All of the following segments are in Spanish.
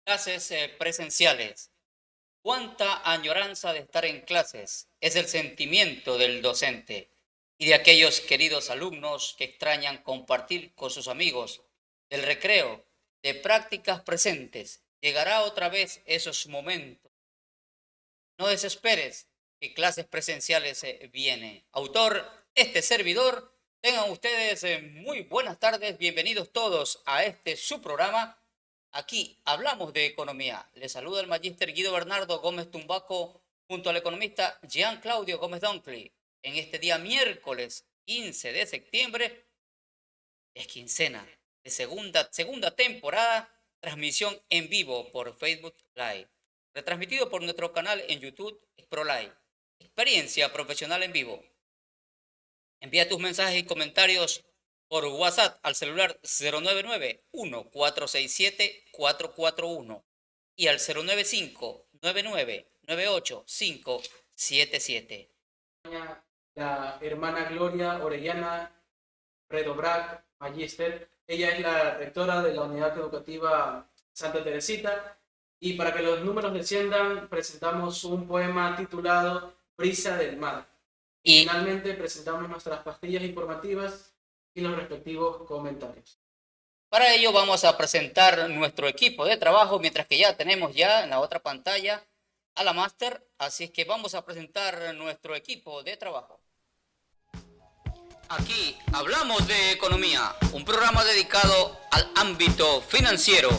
Clases presenciales. ¿Cuánta añoranza de estar en clases? Es el sentimiento del docente y de aquellos queridos alumnos que extrañan compartir con sus amigos, del recreo, de prácticas presentes. Llegará otra vez esos momentos. No desesperes, que clases presenciales vienen. Autor, este servidor. Tengan ustedes muy buenas tardes. Bienvenidos todos a este su programa. Aquí hablamos de economía. Les saluda el magíster Guido Bernardo Gómez Tumbaco junto al economista Jean Claudio Gómez Doncli. En este día miércoles 15 de septiembre es quincena de segunda temporada, transmisión en vivo por Facebook Live, retransmitido por nuestro canal en YouTube ProLive. Experiencia profesional en vivo. Envía tus mensajes y comentarios por WhatsApp al celular 099-1467-441 y al 095-9998-577. La hermana Gloria Orellana Redobrac Magister. Ella es la rectora de la Unidad Educativa Santa Teresita. Y para que los números desciendan, presentamos un poema titulado Brisa del Mar. Y finalmente presentamos nuestras pastillas informativas y los respectivos comentarios. Para ello vamos a presentar nuestro equipo de trabajo, mientras que ya tenemos ya en la otra pantalla a la máster, así es que vamos a presentar nuestro equipo de trabajo. Aquí hablamos de economía, un programa dedicado al ámbito financiero,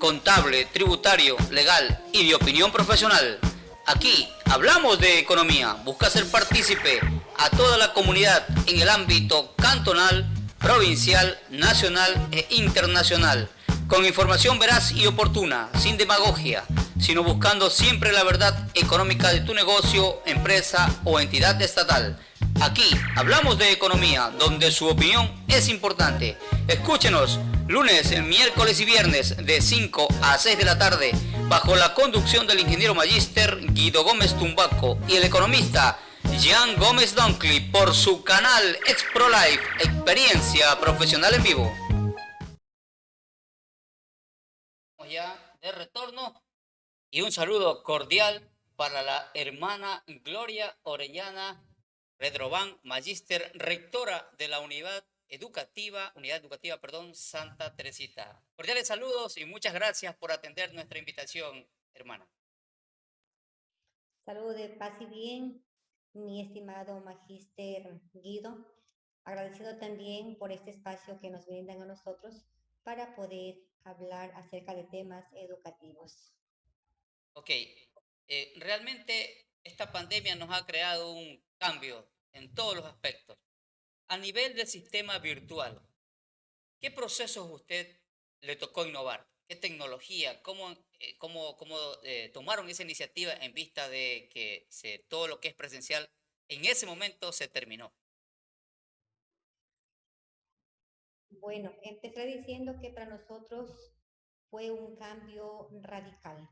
contable, tributario, legal y de opinión profesional. Aquí hablamos de economía, busca ser partícipe a toda la comunidad en el ámbito cantonal, provincial, nacional e internacional, con información veraz y oportuna, sin demagogia, sino buscando siempre la verdad económica de tu negocio, empresa o entidad estatal. Aquí hablamos de economía, donde su opinión es importante. Escúchenos lunes, miércoles y viernes de 5 a 6 de la tarde, bajo la conducción del ingeniero magíster Guido Gómez Tumbaco y el economista Jean Gómez Doncli por su canal ExProLife, experiencia profesional en vivo. Ya de retorno y un saludo cordial para la hermana Gloria Orellana Redroban, magíster rectora de la Unidad Educativa, Santa Teresita. Cordiales saludos y muchas gracias por atender nuestra invitación, hermana. Saludos de paz y bien, mi estimado magíster Guido. Agradecido también por este espacio que nos brindan a nosotros para poder hablar acerca de temas educativos. Ok, realmente esta pandemia nos ha creado un cambio en todos los aspectos. A nivel del sistema virtual, ¿qué procesos usted le tocó innovar? ¿Qué tecnología? ¿Cómo tomaron esa iniciativa en vista de que todo lo que es presencial en ese momento se terminó? Bueno, empecé diciendo que para nosotros fue un cambio radical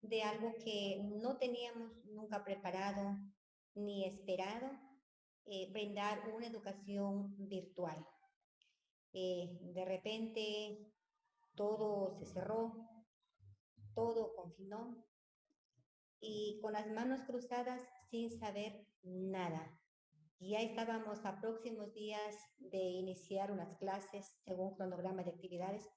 de algo que no teníamos nunca preparado ni esperado, brindar una educación virtual. De repente todo se cerró, todo confinó y con las manos cruzadas sin saber nada. Ya estábamos a próximos días de iniciar unas clases según cronograma de actividades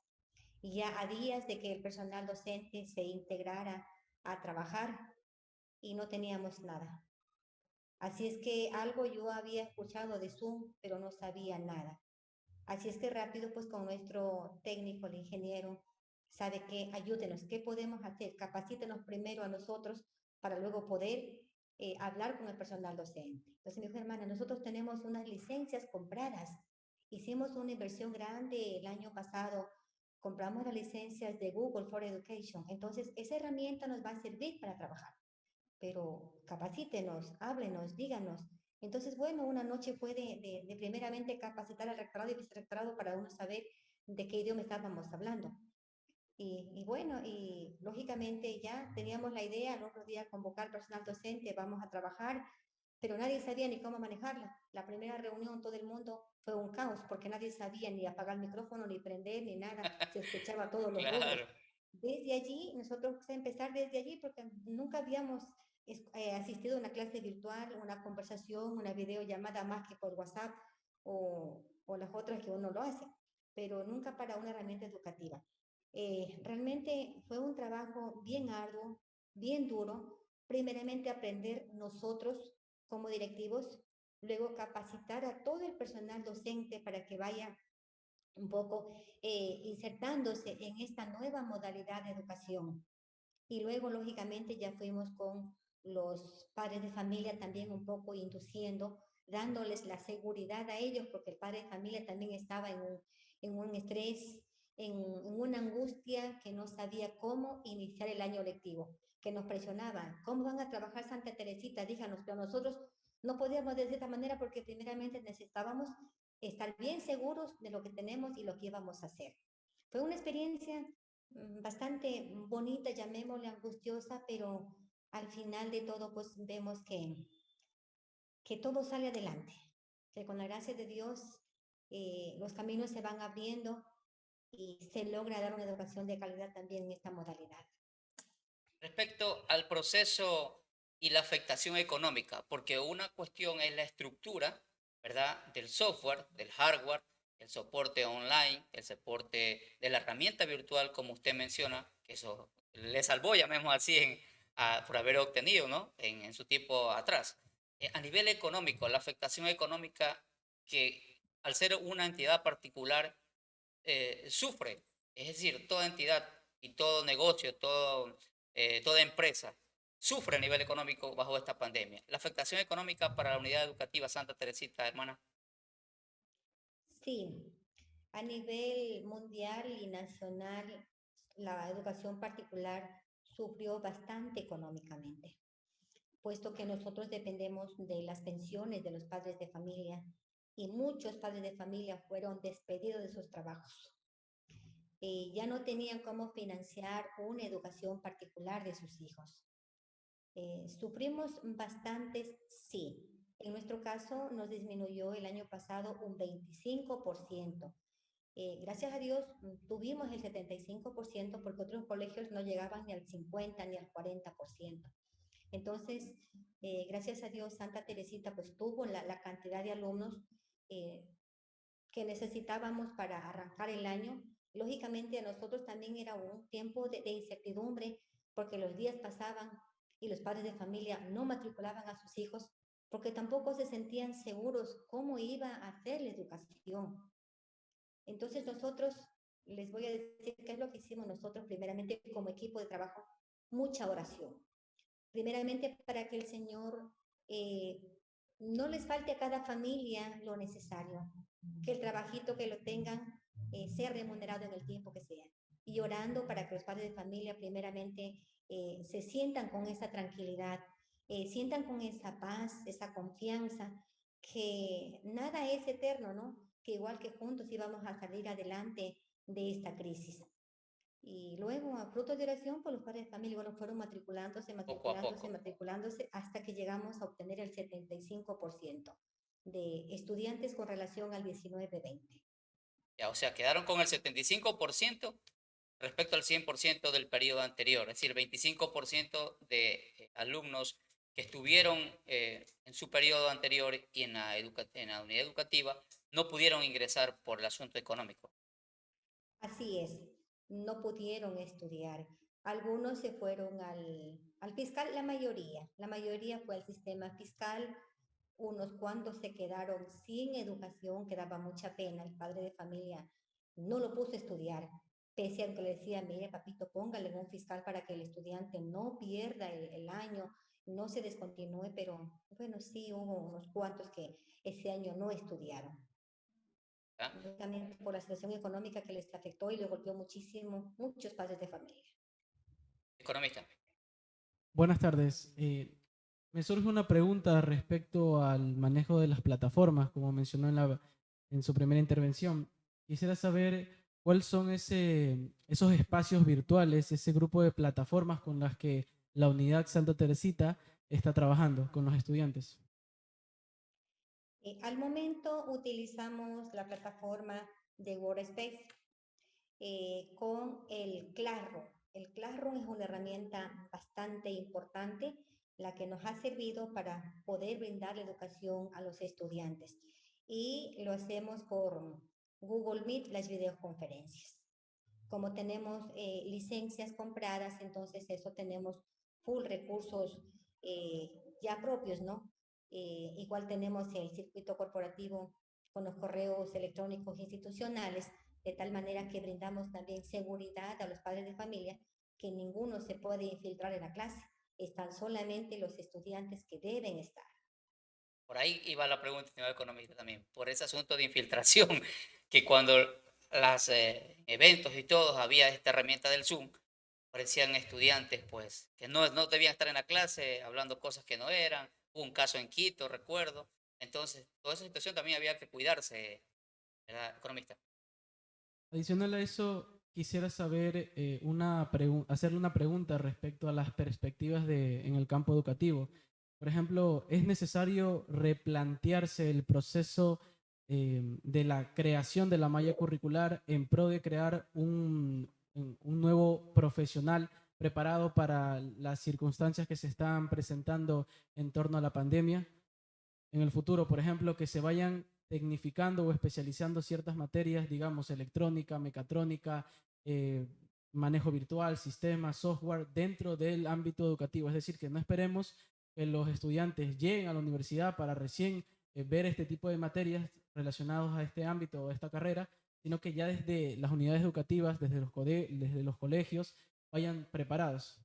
y ya a días de que el personal docente se integrara a trabajar y no teníamos nada. Así es que algo yo había escuchado de Zoom, pero no sabía nada. Así es que rápido, pues con nuestro técnico, el ingeniero, sabe que ayúdenos, ¿qué podemos hacer? Capacítenos primero a nosotros para luego poder hablar con el personal docente. Entonces me dijo, hermana, nosotros tenemos unas licencias compradas. Hicimos una inversión grande el año pasado, compramos las licencias de Google for Education. Entonces esa herramienta nos va a servir para trabajar. Pero capacítenos, háblenos, díganos. Entonces, bueno, una noche fue de primeramente capacitar al rectorado y vicerrectorado para uno saber de qué idioma estábamos hablando. Y bueno, y lógicamente ya teníamos la idea, el otro día convocar personal docente, vamos a trabajar, pero nadie sabía ni cómo manejarla. La primera reunión, todo el mundo fue un caos porque nadie sabía ni apagar el micrófono, ni prender, ni nada. Se escuchaba todos los ruidos. Claro. Desde allí, nosotros empezar desde allí porque nunca habíamos asistido a una clase virtual, una conversación, una videollamada más que por WhatsApp o las otras que uno lo hace, pero nunca para una herramienta educativa. Realmente fue un trabajo bien arduo, bien duro. Primeramente aprender nosotros como directivos, luego capacitar a todo el personal docente para que vaya un poco insertándose en esta nueva modalidad de educación. Y luego, lógicamente, ya fuimos con los padres de familia también un poco induciendo, dándoles la seguridad a ellos, porque el padre de familia también estaba en un estrés, en una angustia que no sabía cómo iniciar el año lectivo, que nos presionaban. ¿Cómo van a trabajar Santa Teresita? Díganos, pero nosotros no podíamos de esta manera porque primeramente necesitábamos estar bien seguros de lo que tenemos y lo que íbamos a hacer. Fue una experiencia bastante bonita, llamémosle angustiosa, pero al final de todo pues vemos que todo sale adelante, que con la gracia de Dios los caminos se van abriendo y se logra dar una educación de calidad también en esta modalidad. Respecto al proceso y la afectación económica, porque una cuestión es la estructura, ¿verdad? Del software, del hardware, el soporte online, el soporte de la herramienta virtual, como usted menciona, que eso le salvó, llamemos así, por haber obtenido, ¿no? En su tiempo atrás. A nivel económico, la afectación económica que al ser una entidad particular sufre, es decir, toda entidad y todo negocio, toda empresa sufre a nivel económico bajo esta pandemia. La afectación económica para la unidad educativa Santa Teresita, hermana. Sí, a nivel mundial y nacional, la educación particular sufrió bastante económicamente, puesto que nosotros dependemos de las pensiones de los padres de familia y muchos padres de familia fueron despedidos de sus trabajos. Ya no tenían cómo financiar una educación particular de sus hijos. Sufrimos bastantes, sí. En nuestro caso nos disminuyó el año pasado un 25%. Gracias a Dios tuvimos el 75% porque otros colegios no llegaban ni al 50 ni al 40%. Entonces, gracias a Dios, Santa Teresita pues tuvo la cantidad de alumnos eh, que necesitábamos para arrancar el año. Lógicamente a nosotros también era un tiempo de incertidumbre porque los días pasaban y los padres de familia no matriculaban a sus hijos porque tampoco se sentían seguros cómo iba a hacer la educación. Entonces nosotros, les voy a decir qué es lo que hicimos nosotros primeramente como equipo de trabajo, mucha oración. Primeramente para que el Señor eh, no les falte a cada familia lo necesario, que el trabajito que lo tengan sea remunerado en el tiempo que sea. Y orando para que los padres de familia primeramente se sientan con esa tranquilidad, sientan con esa paz, esa confianza, que nada es eterno, ¿no? Que igual que juntos íbamos a salir adelante de esta crisis. Y luego, a fruto de oración, pues los padres de familia bueno, fueron matriculándose, Poco a matriculándose, poco. matriculándose, hasta que llegamos a obtener el 75% de estudiantes con relación al 19-20. Ya, o sea, quedaron con el 75% respecto al 100% del periodo anterior, es decir, 25% de alumnos que estuvieron en su periodo anterior y en la unidad educativa no pudieron ingresar por el asunto económico. Así es, no pudieron estudiar. Algunos se fueron al fiscal, la mayoría fue al sistema fiscal, unos cuantos se quedaron sin educación, que daba mucha pena. El padre de familia no lo puso a estudiar, pese a que le decía, mire papito, póngale un fiscal para que el estudiante no pierda el año, no se descontinúe, pero bueno, sí hubo unos cuantos que ese año no estudiaron. ¿Ya? También por la situación económica que les afectó y les golpeó muchísimo, muchos padres de familia. Economista. Buenas tardes. Me surge una pregunta respecto al manejo de las plataformas, como mencionó en su primera intervención. Quisiera saber cuáles son esos espacios virtuales, ese grupo de plataformas con las que la unidad Santa Teresita está trabajando con los estudiantes. Al momento utilizamos la plataforma de Workspace con el Classroom. el Classroom es una herramienta bastante importante, la que nos ha servido para poder brindar la educación a los estudiantes. Y lo hacemos por Google Meet, las videoconferencias. Como tenemos licencias compradas, entonces eso tenemos full recursos ya propios, ¿no? Igual tenemos el circuito corporativo con los correos electrónicos institucionales, de tal manera que brindamos también seguridad a los padres de familia que ninguno se puede infiltrar en la clase, están solamente los estudiantes que deben estar. Por ahí iba la pregunta, señor economista, también, por ese asunto de infiltración, que cuando los eventos y todos había esta herramienta del Zoom, parecían estudiantes, pues, que no debían estar en la clase hablando cosas que no eran. Hubo un caso en Quito, recuerdo. Entonces, toda esa situación también había que cuidarse, ¿verdad, economista? Adicional a eso, quisiera saber hacerle una pregunta respecto a las perspectivas en el campo educativo. Por ejemplo, ¿es necesario replantearse el proceso de la creación de la malla curricular en pro de crear un nuevo profesional preparado para las circunstancias que se están presentando en torno a la pandemia? En el futuro, por ejemplo, que se vayan tecnificando o especializando ciertas materias, digamos, electrónica, mecatrónica, eh, manejo virtual, sistemas, software, dentro del ámbito educativo. Es decir, que no esperemos que los estudiantes lleguen a la universidad para recién ver este tipo de materias relacionadas a este ámbito o a esta carrera, sino que ya desde las unidades educativas, desde los colegios, vayan preparados.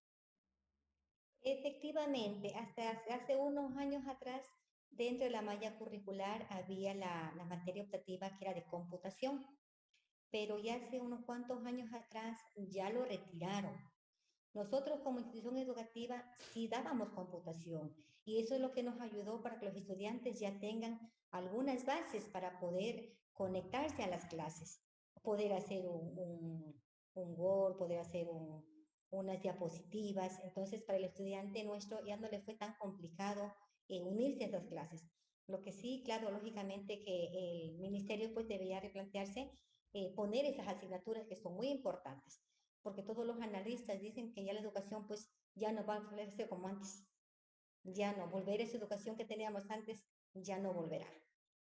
Efectivamente, hasta hace unos años atrás, dentro de la malla curricular había la materia optativa que era de computación, pero ya hace unos cuantos años atrás ya lo retiraron. Nosotros como institución educativa sí dábamos computación y eso es lo que nos ayudó para que los estudiantes ya tengan algunas bases para poder conectarse a las clases, poder hacer un Word, poder hacer unas diapositivas. Entonces, para el estudiante nuestro ya no le fue tan complicado unirse a esas clases. Lo que sí, claro, lógicamente que el ministerio pues debería replantearse poner esas asignaturas que son muy importantes, porque todos los analistas dicen que ya la educación pues ya no va a ser como antes, ya no, volver a esa educación que teníamos antes ya no volverá.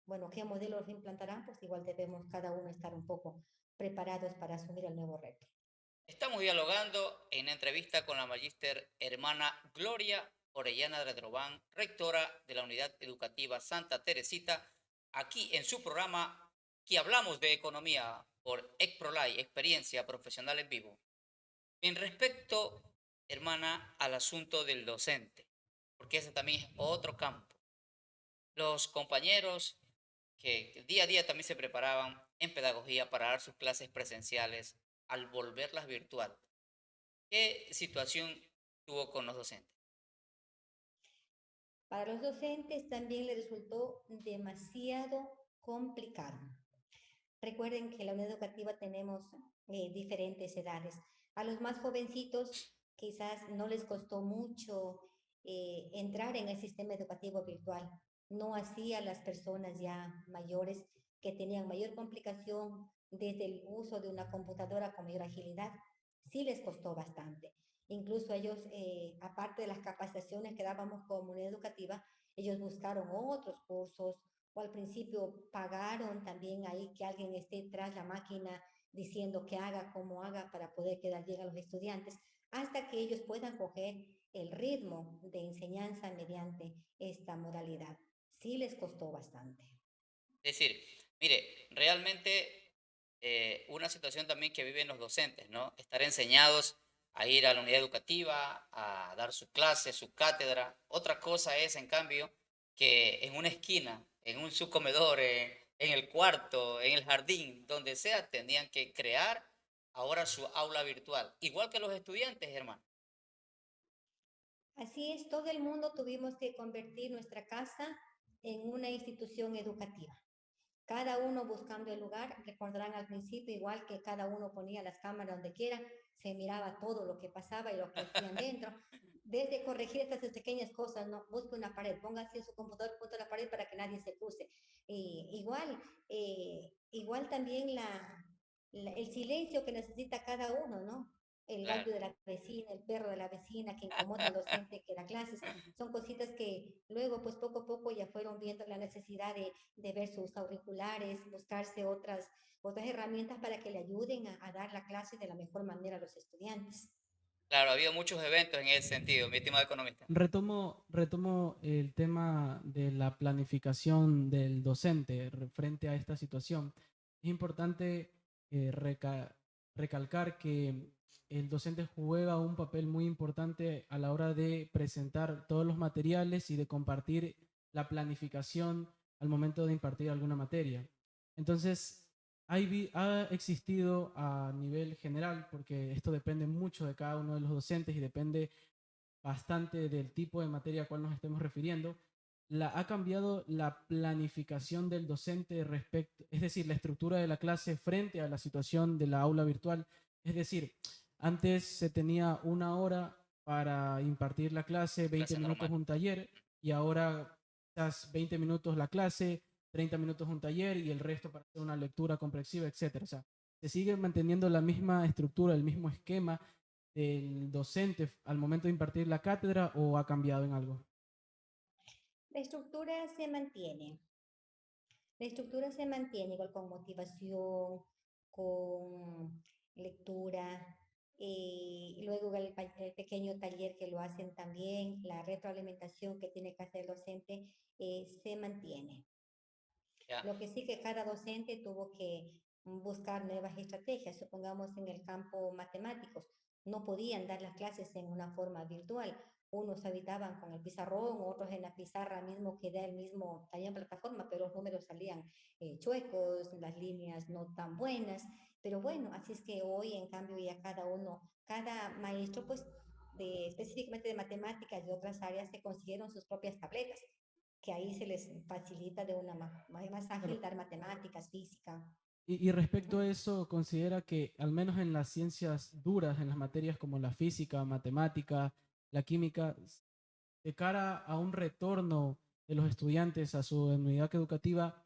Bueno, ¿qué modelos implantarán? Pues igual debemos cada uno estar un poco preparados para asumir el nuevo reto. Estamos dialogando en entrevista con la magíster hermana Gloria Orellana Redrobán, rectora de la Unidad Educativa Santa Teresita, aquí en su programa que hablamos de economía por ECPROLAI, Experiencia Profesional en Vivo. En respecto, hermana, al asunto del docente, porque ese también es otro campo. Los compañeros que día a día también se preparaban en pedagogía para dar sus clases presenciales al volverlas virtual. ¿Qué situación tuvo con los docentes? Para los docentes también les resultó demasiado complicado. Recuerden que en la unidad educativa tenemos diferentes edades. A los más jovencitos quizás no les costó mucho entrar en el sistema educativo virtual, no así a las personas ya mayores que tenían mayor complicación desde el uso de una computadora con mayor agilidad. Sí les costó bastante. Incluso ellos, aparte de las capacitaciones que dábamos como comunidad educativa, ellos buscaron otros cursos, o al principio pagaron también ahí que alguien esté tras la máquina diciendo que haga, como haga para poder quedar bien a los estudiantes, hasta que ellos puedan coger el ritmo de enseñanza mediante esta modalidad. Sí les costó bastante. Es decir, mire, realmente una situación también que viven los docentes, ¿no? Estar enseñados a ir a la unidad educativa, a dar su clase, su cátedra. Otra cosa es, en cambio, que en una esquina, en un subcomedor, en el cuarto, en el jardín, donde sea, tenían que crear ahora su aula virtual. Igual que los estudiantes, hermano. Así es, todo el mundo tuvimos que convertir nuestra casa en una institución educativa. Cada uno buscando el lugar, recordarán al principio, igual que cada uno ponía las cámaras donde quiera, se miraba todo lo que pasaba y lo que hacían dentro. Desde corregir estas pequeñas cosas, no, busque una pared, póngase en su computador, punto la pared para que nadie se cruce. Igual también el silencio que necesita cada uno, ¿no? el Claro. gallo de la vecina, el perro de la vecina que incomoda al docente que da clases. Son cositas que luego, pues poco a poco ya fueron viendo la necesidad de ver sus auriculares, buscarse otras herramientas para que le ayuden a dar la clase de la mejor manera a los estudiantes. Claro, ha habido muchos eventos en ese sentido, mi estimado economista. Retomo el tema de la planificación del docente frente a esta situación. Es importante recalcar que el docente juega un papel muy importante a la hora de presentar todos los materiales y de compartir la planificación al momento de impartir alguna materia. Entonces, ha existido a nivel general, porque esto depende mucho de cada uno de los docentes y depende bastante del tipo de materia a cual nos estemos refiriendo, ha cambiado la planificación del docente respecto, es decir, la estructura de la clase frente a la situación de la aula virtual. Es decir, antes se tenía 1 hora para impartir la clase, 20 Clase minutos normal. un taller, y ahora quizás 20 minutos la clase, 30 minutos un taller y el resto para hacer una lectura comprensiva, etcétera. O sea, se sigue manteniendo la misma estructura, el mismo esquema del docente al momento de impartir la cátedra, o ha cambiado en algo? La estructura se mantiene. La estructura se mantiene igual con motivación, con lectura, y luego el pequeño taller que lo hacen también, la retroalimentación que tiene que hacer el docente, se mantiene. Ya, Lo que sí que cada docente tuvo que buscar nuevas estrategias, supongamos en el campo matemáticos, no podían dar las clases en una forma virtual. Unos habitaban con el pizarrón, otros en la pizarra mismo que da el mismo taller en plataforma, pero los números salían chuecos, las líneas no tan buenas. Pero bueno, así es que hoy en cambio ya cada maestro pues específicamente de matemáticas y otras áreas se consiguieron sus propias tabletas que ahí se les facilita de una más Claro. ágil dar matemáticas, física. Y respecto Ujú. a eso, ¿considera que al menos en las ciencias duras, en las materias como la física, matemática, la química, de cara a un retorno de los estudiantes a su unidad educativa,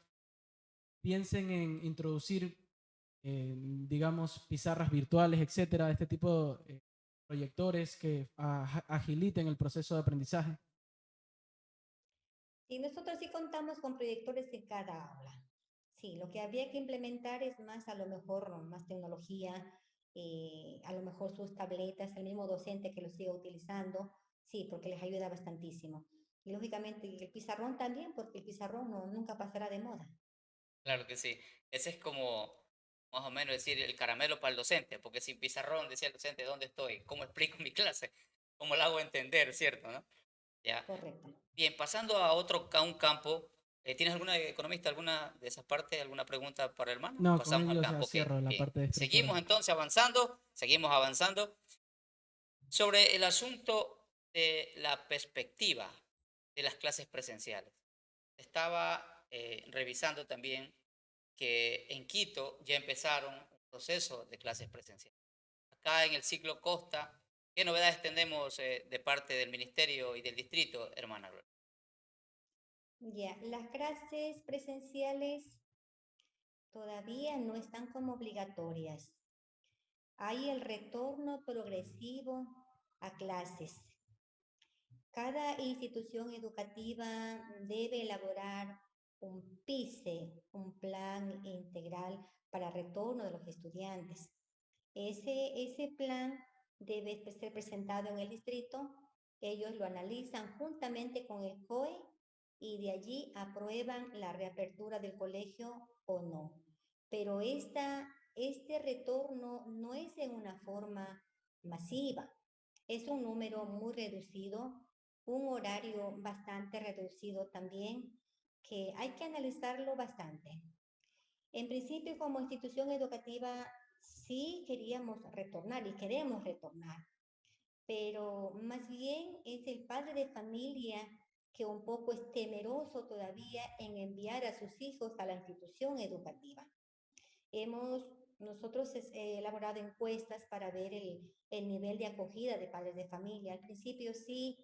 piensen en introducir, digamos, pizarras virtuales, etcétera, este tipo de proyectores que agiliten el proceso de aprendizaje? Y nosotros sí contamos con proyectores en cada aula. Sí, lo que habría que implementar es más, a lo mejor, más tecnología, a lo mejor sus tabletas, el mismo docente que lo siga utilizando, sí, porque les ayuda bastantísimo. Y lógicamente el pizarrón también, porque el pizarrón nunca pasará de moda. claro que sí. Ese es como, más o menos decir, el caramelo para el docente, porque sin pizarrón, decía el docente, ¿dónde estoy? ¿Cómo explico mi clase? ¿Cómo la hago entender, cierto, no? Ya. Correcto. Bien, pasando a un campo, ¿tienes alguna, economista, alguna de esas partes, alguna pregunta para el hermano? No, con Pasamos al ello, o sea, campo, ok. cierro la Bien. parte de estructura. Seguimos entonces avanzando, seguimos avanzando. Sobre el asunto de la perspectiva de las clases presenciales. Estaba revisando también que en Quito ya empezaron un proceso de clases presenciales. Acá en el ciclo Costa, ¿qué novedades tenemos de parte del ministerio y del distrito, hermana Gloria? Ya, las clases presenciales todavía no están como obligatorias. Hay el retorno progresivo a clases. Cada institución educativa debe elaborar un PICE, un plan integral para retorno de los estudiantes. Ese plan debe ser presentado en el distrito, ellos lo analizan juntamente con el COE y de allí aprueban la reapertura del colegio o no. Pero este retorno no es en una forma masiva, es un número muy reducido, un horario bastante reducido también, que hay que analizarlo bastante. En principio, como institución educativa, sí queríamos retornar y queremos retornar, pero más bien es el padre de familia que un poco es temeroso todavía en enviar a sus hijos a la institución educativa. Hemos nosotros elaborado encuestas para ver el nivel de acogida de padres de familia. Al principio sí,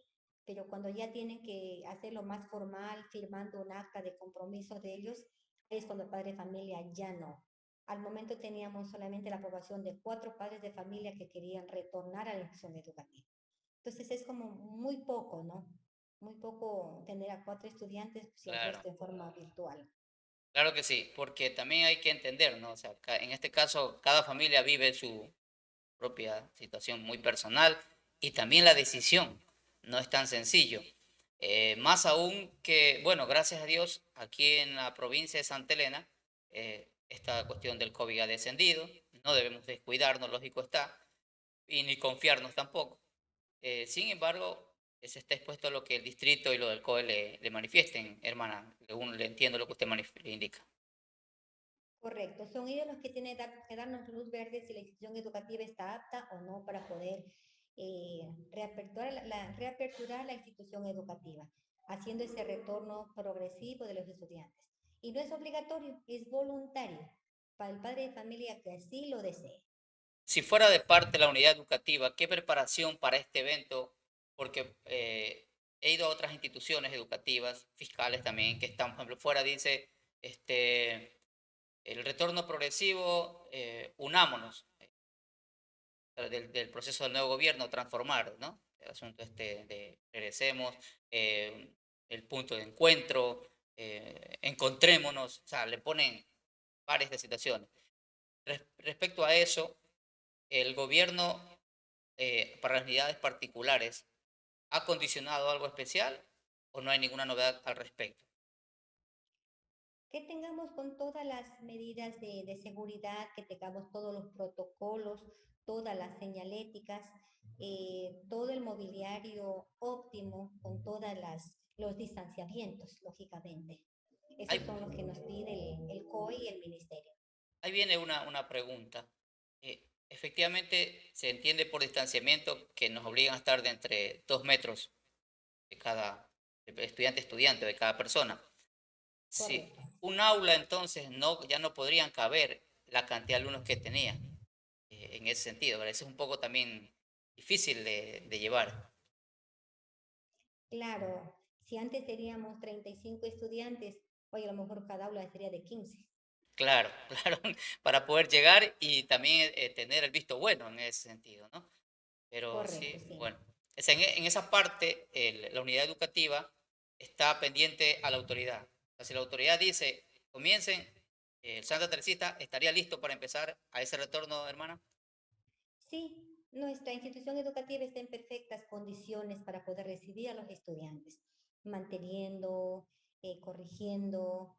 pero cuando ya tienen que hacerlo más formal, firmando un acta de compromiso de ellos, es cuando el padre de familia ya no. Al momento teníamos solamente la aprobación de 4 padres de familia que querían retornar a la institución educativa. Entonces es como muy poco, ¿no? Muy poco tener a 4 estudiantes y el Claro. resto en forma virtual. Claro que sí, porque también hay que entender, ¿no? O sea, en este caso, cada familia vive su propia situación muy personal y también la decisión no es tan sencillo. Más aún que, bueno, gracias a Dios, aquí en la provincia de Santa Elena, esta cuestión del COVID ha descendido, no debemos descuidarnos, lógico está, y ni confiarnos tampoco. Sin embargo, se está expuesto a lo que el distrito y lo del COE le manifiesten, hermana, según le entiendo lo que usted le indica. Correcto, son ellos los que tienen que darnos luz verde si la institución educativa está apta o no para poder reaperturar la institución educativa, haciendo ese retorno progresivo de los estudiantes. Y no es obligatorio, es voluntario para el padre de familia que así lo desee. Si fuera de parte de la unidad educativa, ¿qué preparación para este evento? Porque he ido a otras instituciones educativas, fiscales también, que están, por ejemplo, fuera dice, el retorno progresivo, unámonos del proceso del nuevo gobierno, transformar, ¿no? El asunto de regresemos, el punto de encuentro, encontrémonos, o sea, le ponen varias de situaciones. Respecto a eso, el gobierno para las unidades particulares, ¿ha condicionado algo especial o no hay ninguna novedad al respecto? Que tengamos con todas las medidas de seguridad, que tengamos todos los protocolos, todas las señaléticas, todo el mobiliario óptimo, con todas los distanciamientos, lógicamente. Ahí, Esos son los que nos pide el COE y el ministerio. ahí viene una pregunta. Efectivamente, se entiende por distanciamiento que nos obligan a estar de entre 2 metros de cada estudiante, de cada persona. Si Correcto. un aula entonces no, ya no podrían caber la cantidad de alumnos que tenía en ese sentido, ¿verdad? Eso es un poco también difícil de llevar. Claro, si antes teníamos 35 estudiantes, hoy a lo mejor cada aula sería de 15. Claro, claro, para poder llegar y también tener el visto bueno en ese sentido, ¿no? Pero Correcto, sí, sí. bueno, en esa parte la unidad educativa está pendiente a la autoridad. O sea, si la autoridad dice, comiencen, el Santa Teresita estaría listo para empezar a ese retorno, hermana. Sí, nuestra institución educativa está en perfectas condiciones para poder recibir a los estudiantes, manteniendo, corrigiendo,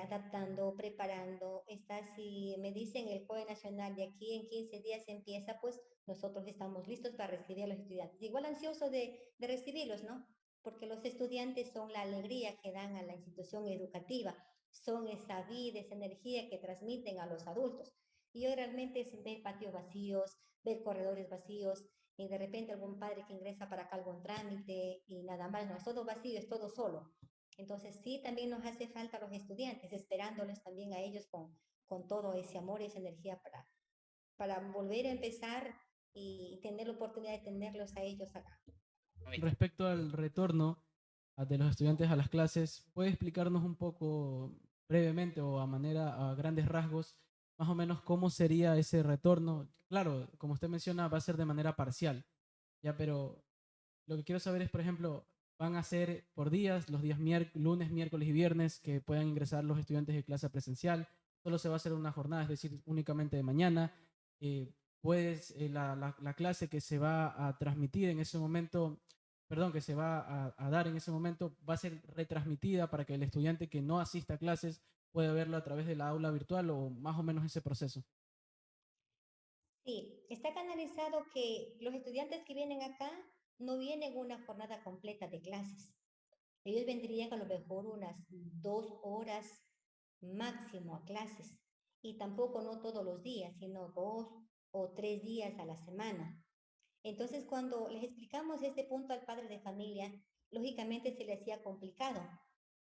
adaptando, preparando. Está, si me dicen el COE Nacional de aquí en 15 días empieza, pues nosotros estamos listos para recibir a los estudiantes. Igual ansioso de recibirlos, ¿no? Porque los estudiantes son la alegría que dan a la institución educativa, son esa vida, esa energía que transmiten a los adultos. Y hoy realmente es ver patios vacíos, ver corredores vacíos, y de repente algún padre que ingresa para acá algún trámite y nada más, no es todo vacío, es todo solo. Entonces sí, también nos hace falta a los estudiantes, esperándoles también a ellos con todo ese amor y esa energía para volver a empezar y tener la oportunidad de tenerlos a ellos acá. Mamita. Respecto al retorno de los estudiantes a las clases, ¿puede explicarnos un poco brevemente o a grandes rasgos, más o menos cómo sería ese retorno? Claro, como usted menciona, va a ser de manera parcial, ya, pero lo que quiero saber es, por ejemplo, van a ser por días, los días lunes, miércoles y viernes, que puedan ingresar los estudiantes de clase presencial. Solo se va a hacer una jornada, es decir, únicamente de mañana. Pues la clase que se va a transmitir en ese momento, perdón, que se va a dar en ese momento, va a ser retransmitida para que el estudiante que no asista a clases pueda verlo a través de la aula virtual o más o menos ese proceso. Sí, está canalizado que los estudiantes que vienen acá no vienen una jornada completa de clases. Ellos vendrían a lo mejor unas 2 horas máximo a clases y tampoco no todos los días, sino 2 o 3 días a la semana. Entonces, cuando les explicamos este punto al padre de familia, lógicamente se le hacía complicado,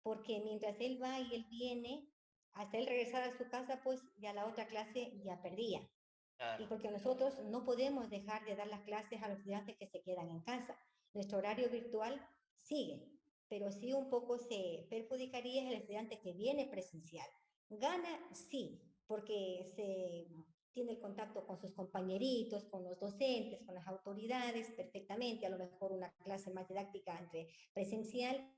porque mientras él va y él viene, hasta él regresar a su casa, pues ya la otra clase ya perdía. Y Claro. porque nosotros no podemos dejar de dar las clases a los estudiantes que se quedan en casa. Nuestro horario virtual sigue, pero sí un poco se perjudicaría el estudiante que viene presencial. Gana, sí, porque se tiene el contacto con sus compañeritos, con los docentes, con las autoridades perfectamente, a lo mejor una clase más didáctica entre presencial,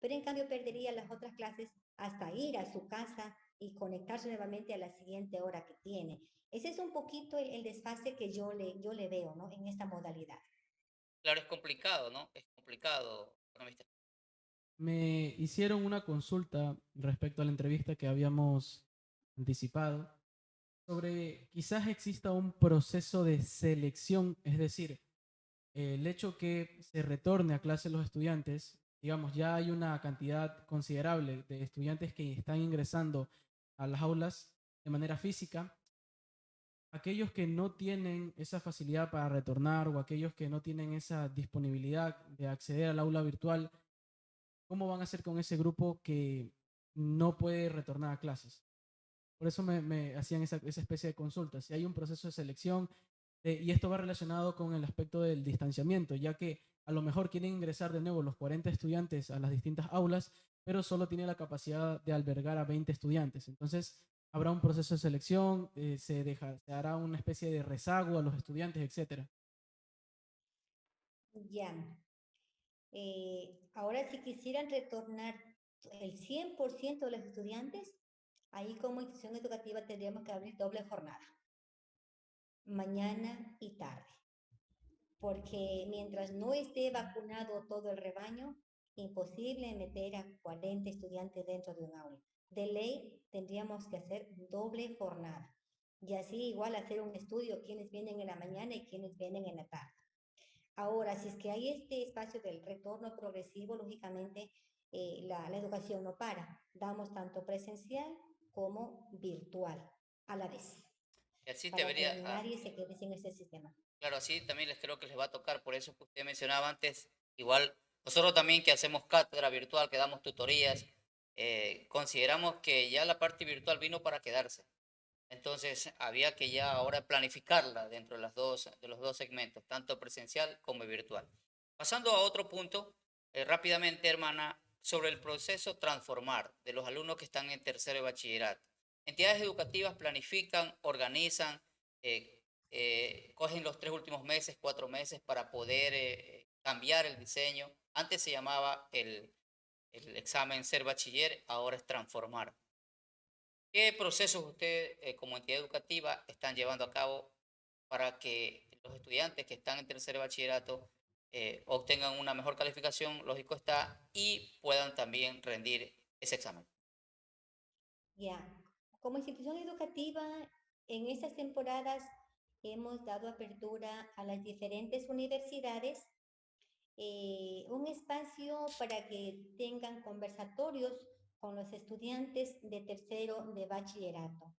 pero en cambio perdería las otras clases hasta ir a su casa y conectarse nuevamente a la siguiente hora que tiene. Ese es un poquito el desfase que yo le veo, ¿no? En esta modalidad. Claro, es complicado, ¿no? Es complicado, economista. Me hicieron una consulta respecto a la entrevista que habíamos anticipado sobre quizás exista un proceso de selección, es decir, el hecho que se retorne a clase los estudiantes, digamos, ya hay una cantidad considerable de estudiantes que están ingresando a las aulas de manera física. Aquellos que no tienen esa facilidad para retornar o aquellos que no tienen esa disponibilidad de acceder al aula virtual, ¿cómo van a hacer con ese grupo que no puede retornar a clases? Por eso me hacían esa especie de consulta. Si hay un proceso de selección, y esto va relacionado con el aspecto del distanciamiento, ya que a lo mejor quieren ingresar de nuevo los 40 estudiantes a las distintas aulas, pero solo tiene la capacidad de albergar a 20 estudiantes. Entonces, habrá un proceso de selección, se hará una especie de rezago a los estudiantes, etcétera. Ya. Ahora, si quisieran retornar el 100% de los estudiantes, ahí como institución educativa tendríamos que abrir doble jornada, mañana y tarde, porque mientras no esté vacunado todo el rebaño, imposible meter a 40 estudiantes dentro de un aula. De ley tendríamos que hacer doble jornada y así igual hacer un estudio, quienes vienen en la mañana y quienes vienen en la tarde. Ahora, si es que hay este espacio del retorno progresivo, lógicamente la educación no para. Damos tanto presencial como virtual a la vez, Y así para que debería, nadie se quede sin ese sistema. claro, así también les creo que les va a tocar, por eso que usted mencionaba antes, igual nosotros también que hacemos cátedra virtual, que damos tutorías, consideramos que ya la parte virtual vino para quedarse. Entonces había que ya ahora planificarla dentro de los dos segmentos, tanto presencial como virtual. Pasando a otro punto, rápidamente, hermana, sobre el proceso transformar de los alumnos que están en tercero de bachillerato. Entidades educativas planifican, organizan, eh, cogen los 3 últimos meses, 4 meses para poder cambiar el diseño. Antes se llamaba el examen ser bachiller, ahora es transformar. ¿Qué procesos ustedes como entidad educativa están llevando a cabo para que los estudiantes que están en tercer bachillerato obtengan una mejor calificación, lógico está, y puedan también rendir ese examen? Ya, como institución educativa, en estas temporadas hemos dado apertura a las diferentes universidades, un espacio para que tengan conversatorios con los estudiantes de tercero de bachillerato.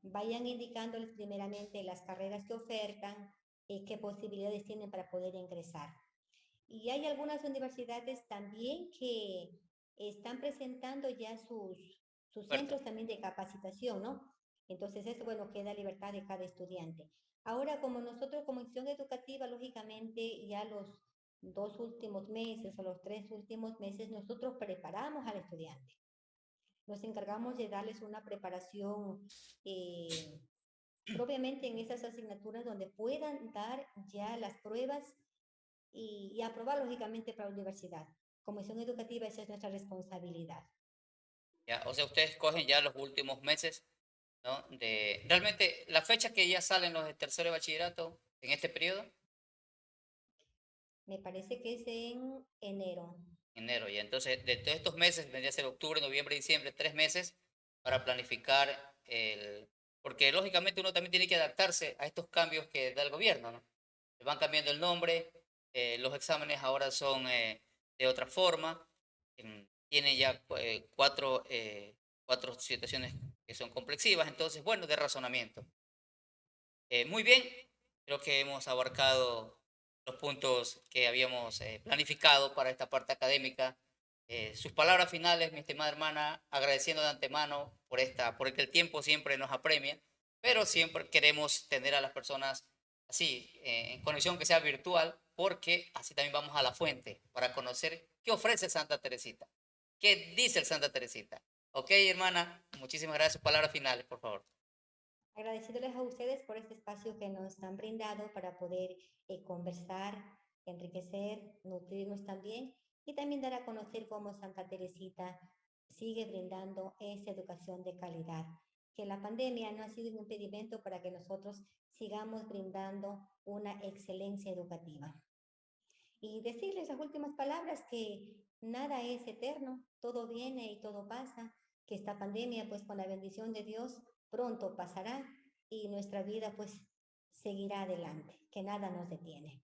Vayan indicándoles primeramente las carreras que ofertan y qué posibilidades tienen para poder ingresar. Y hay algunas universidades también que están presentando ya sus Fuerte. centros también de capacitación, ¿no? Entonces, eso, bueno, queda a libertad de cada estudiante. Ahora, como nosotros como institución educativa, lógicamente, ya los 2 últimos meses o los 3 últimos meses, nosotros preparamos al estudiante. Nos encargamos de darles una preparación propiamente en esas asignaturas donde puedan dar ya las pruebas y aprobar lógicamente para la universidad. Como misión educativa, esa es nuestra responsabilidad. ¿Ya? O sea, ustedes cogen ya los últimos meses, ¿no? Realmente, la fecha que ya salen los de tercero de bachillerato en este periodo, Me parece que es en enero. enero, y entonces de todos estos meses, vendría a ser octubre, noviembre, diciembre, 3 meses para planificar porque lógicamente uno también tiene que adaptarse a estos cambios que da el gobierno, ¿no? Le van cambiando el nombre, los exámenes ahora son de otra forma, tiene ya cuatro situaciones que son complexivas, entonces, bueno, de razonamiento. Muy bien, creo que hemos abarcado los puntos que habíamos planificado para esta parte académica. Sus palabras finales, mi estimada hermana, agradeciendo de antemano por que el tiempo siempre nos apremia, pero siempre queremos tener a las personas así, en conexión que sea virtual, porque así también vamos a la fuente para conocer qué ofrece Santa Teresita, qué dice el Santa Teresita. Ok, hermana, muchísimas gracias. Palabras finales, por favor. Agradeciéndoles a ustedes por este espacio que nos han brindado para poder conversar, enriquecer, nutrirnos también y también dar a conocer cómo Santa Teresita sigue brindando esa educación de calidad. Que la pandemia no ha sido un impedimento para que nosotros sigamos brindando una excelencia educativa. Y decirles las últimas palabras que nada es eterno, todo viene y todo pasa, que esta pandemia pues con la bendición de Dios pronto pasará y nuestra vida pues seguirá adelante, que nada nos detiene.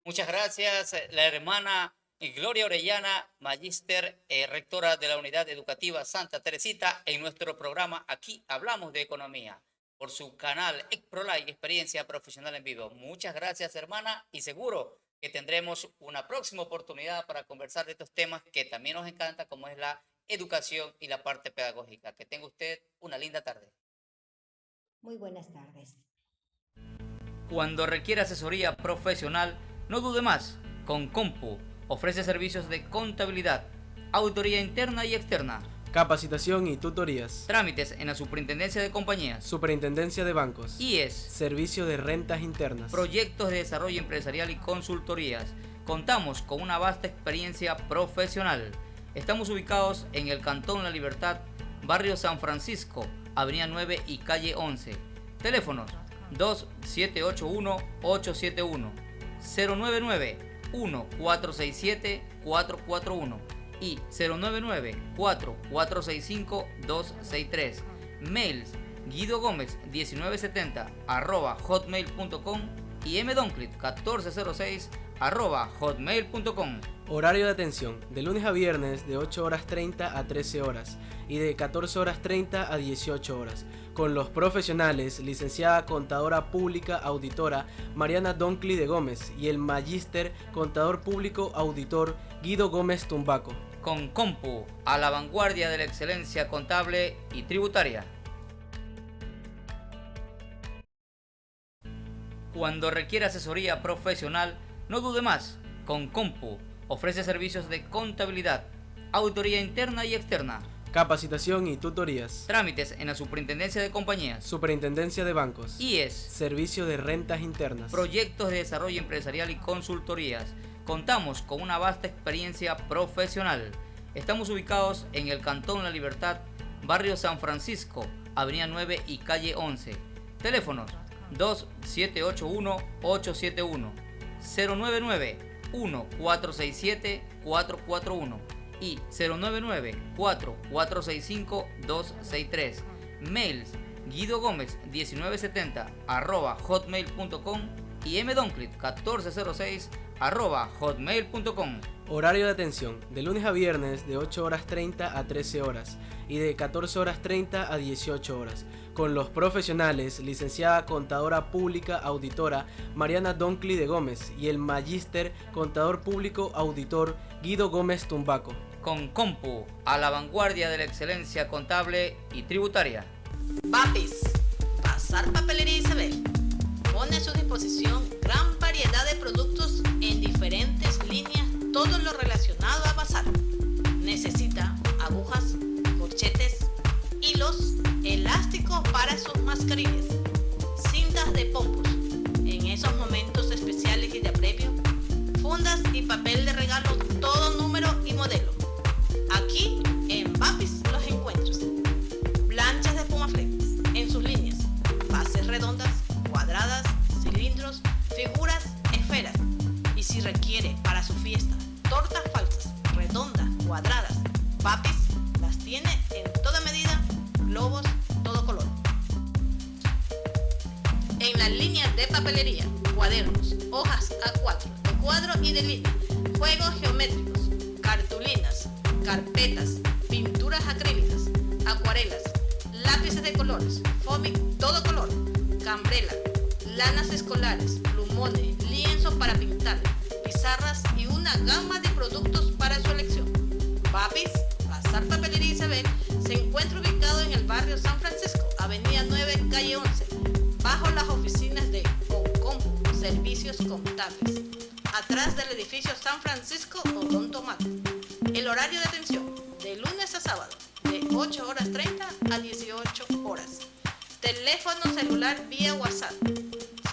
Muchas gracias, la hermana Gloria Orellana, magíster, rectora de la Unidad Educativa Santa Teresita, en nuestro programa Aquí Hablamos de Economía, por su canal ECPROLAI, Experiencia Profesional en Vivo. Muchas gracias, hermana, y seguro que tendremos una próxima oportunidad para conversar de estos temas que también nos encanta, como es la educación y la parte pedagógica. Que tenga usted una linda tarde. Muy buenas tardes. Cuando requiera asesoría profesional, no dude más. Con Compu ofrece servicios de contabilidad, auditoría interna y externa, Capacitación y tutorías. trámites en la Superintendencia de Compañías, Superintendencia de Bancos. IES, Servicio de Rentas Internas. proyectos de desarrollo empresarial y consultorías. Contamos con una vasta experiencia profesional. Estamos ubicados en el Cantón La Libertad, barrio San Francisco, avenida 9 y calle 11. Teléfonos 2781-871, 099-1467-441 y 099-4465-263. Mails guidogomez1970@hotmail.com y mdonclit1406@hotmail.com. Horario de atención, de lunes a viernes de 8 horas 30 a 13 horas y de 14 horas 30 a 18 horas. Con los profesionales, licenciada contadora pública auditora Mariana Doncli de Gómez y el magíster contador público auditor Guido Gómez Tumbaco. Con Compu, a la vanguardia de la excelencia contable y tributaria. Cuando requiera asesoría profesional, no dude más. Con Compu ofrece servicios de contabilidad, auditoría interna y externa, Capacitación y tutorías. trámites en la Superintendencia de Compañías, Superintendencia de Bancos. IES, Servicio de Rentas Internas. proyectos de desarrollo empresarial y consultorías. Contamos con una vasta experiencia profesional. Estamos ubicados en el Cantón La Libertad, barrio San Francisco, avenida 9 y calle 11. Teléfonos 2781-871, 099-1467-441 y 099-4465-263. Mails guidogomez1970@hotmail.com y mdonclit1406@hotmail.com. Horario de atención, de lunes a viernes de 8 horas 30 a 13 horas y de 14 horas 30 a 18 horas. Con los profesionales, licenciada contadora pública auditora Mariana Doncli de Gómez y el magíster contador público auditor Guido Gómez Tumbaco. Con Compu, a la vanguardia de la excelencia contable y tributaria. Papis, Bazar Papelería Isabel pone a su disposición gran variedad de productos en diferentes líneas, todo lo relacionado a bazar. Necesita agujas, corchetes, hilos, elásticos para sus mascarillas, cintas de pompos, en esos momentos especiales y de apremio, fundas y papel de regalo, todo número y modelo. Aquí en Papis los encuentras. Planchas de Pumaflex en sus líneas, bases redondas, cuadradas, cilindros, figuras, esferas. Y si requiere para su fiesta tortas falsas, redondas, cuadradas, Papis las tiene en toda medida, globos, todo color. En la línea de papelería, cuadernos, hojas A4, de cuadro y de línea, juegos geométricos, cartulinas, carpetas, pinturas acrílicas, acuarelas, lápices de colores, foamy todo color, cambrela, lanas escolares, plumones, lienzos para pintar, pizarras y una gama de productos para su elección. Papis, Bazar Papelería Isabel, se encuentra ubicado en el barrio San Francisco, avenida 9, calle 11, bajo las oficinas de Concompu, Servicios Contables, atrás del edificio San Francisco Odonto Mato. El horario de atención, de lunes a sábado, de 8 horas 30 a 18 horas. Teléfono celular vía WhatsApp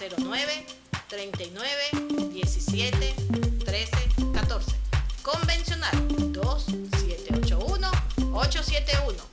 09 39 17 13 14. Convencional 2781 871.